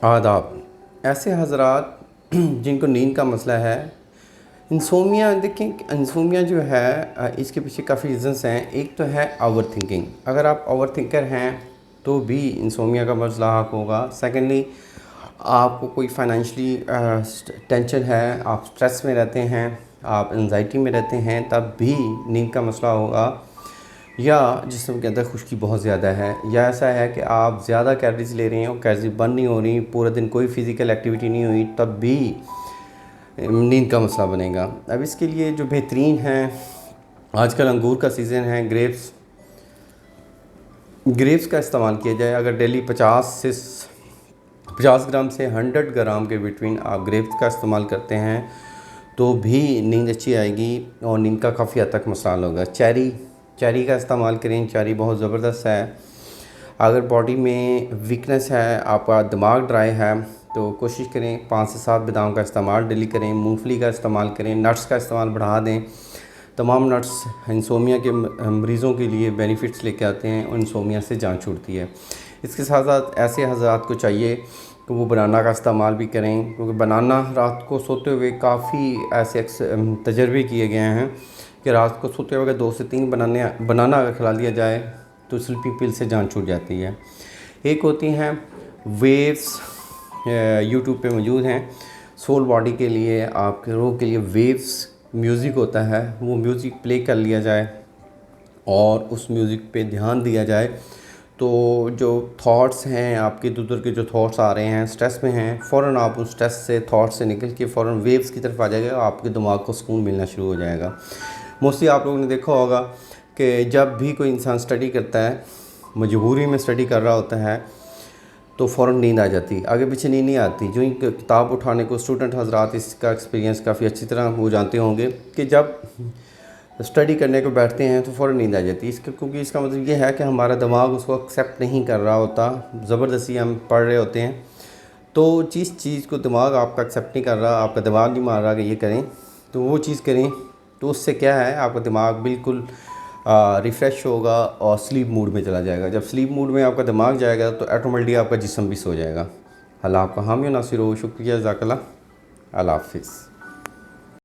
आदाब। ऐसे हज़रात जिनको नींद का मसला है, इंसोमिया, देखें इंसोमिया जो है इसके पीछे काफ़ी रीज़न्स हैं। एक तो है ओवर थिंकिंग। अगर आप ओवर थिंकर हैं तो भी इंसोमिया का मसला हक होगा। सेकेंडली, आपको कोई फाइनेंशली टेंशन है, आप स्ट्रेस में रहते हैं, आप एंजाइटी में रहते हैं, तब भी नींद का मसला होगा। या जिस्म के अंदर खुश्की बहुत ज़्यादा है, या ऐसा है कि आप ज़्यादा कैलोरीज ले रहे हैं और कैलोरीज बर्न नहीं हो रही, पूरे दिन कोई फ़िज़िकल एक्टिविटी नहीं हुई, तब भी नींद का मसला बनेगा। अब इसके लिए जो बेहतरीन है, आजकल अंगूर का सीज़न है, ग्रेप्स का इस्तेमाल किया जाए। अगर डेली 50 ग्राम से 100 ग्राम के बिटवीन आप ग्रेप्स का इस्तेमाल करते हैं तो भी नींद अच्छी आएगी और नींद का काफ़ी हद तक मसला होगा। चेरी का इस्तेमाल करें, चेरी बहुत ज़बरदस्त है। अगर बॉडी में वीकनेस है, आपका दिमाग ड्राई है, तो कोशिश करें 5 से 7 बादाम का इस्तेमाल डेली करें, मूंगफली का इस्तेमाल करें, नट्स का इस्तेमाल बढ़ा दें। तमाम नट्स इंसोमिया के मरीज़ों के लिए बेनिफिट्स लेके आते हैं और इंसोमिया से जान छूटती है। इसके साथ साथ ऐसे हज़रात को चाहिए कि वो बनाना का इस्तेमाल भी करें, क्योंकि बनाना रात को सोते हुए काफ़ी ऐसे तजर्बे किए गए हैं कि रात को सोते हुए अगर 2 से 3 बनाना अगर खिला दिया जाए तो स्लीपिंग पिल से जान छूट जाती है। एक होती हैं वेव्स, यूट्यूब पे मौजूद हैं। सोल बॉडी के लिए, आपके रूह के लिए वेव्स म्यूज़िक होता है, वो म्यूज़िक प्ले कर लिया जाए और उस म्यूज़िक पे ध्यान दिया जाए तो जो थॉट्स हैं आपके इधर के जो थॉट्स आ रहे हैं, स्ट्रेस में हैं, फ़ौरन आप उस स्ट्रेस से, थॉट्स से निकल के फ़ौरन वेव्स की तरफ आ जाएगा और आपके दिमाग को सुकून मिलना शुरू हो जाएगा। मोस्टली आप लोगों ने देखा होगा कि जब भी कोई इंसान स्टडी करता है, मजबूरी में स्टडी कर रहा होता है, तो फ़ौरन नींद आ जाती है, आगे पीछे नींद नहीं आती। जो ही किताब उठाने को स्टूडेंट हज़रात इसका एक्सपीरियंस काफ़ी अच्छी तरह वो जानते होंगे कि जब स्टडी करने को बैठते हैं तो फ़ौरन नींद आ जाती है। क्योंकि इसका मतलब ये है कि हमारा दिमाग उसको एक्सेप्ट नहीं कर रहा होता, ज़बरदस्ती हम पढ़ रहे होते हैं। तो जिस चीज़ को दिमाग आपका एक्सेप्ट नहीं कर रहा, आपका दिमाग नहीं मान रहा कि ये करें, तो वो चीज़ करें, तो उससे क्या है, आपका दिमाग बिल्कुल रिफ़्रेश होगा और स्लीप मूड में चला जाएगा। जब स्लीप मूड में आपका दिमाग जाएगा तो ऑटोमेटिकली आपका जिस्म भी सो जाएगा। अल्लाह आपका हामी नासिर हो। शुक्रिया, जज़ाकल्लाह, अल्लाह हाफ़िज़।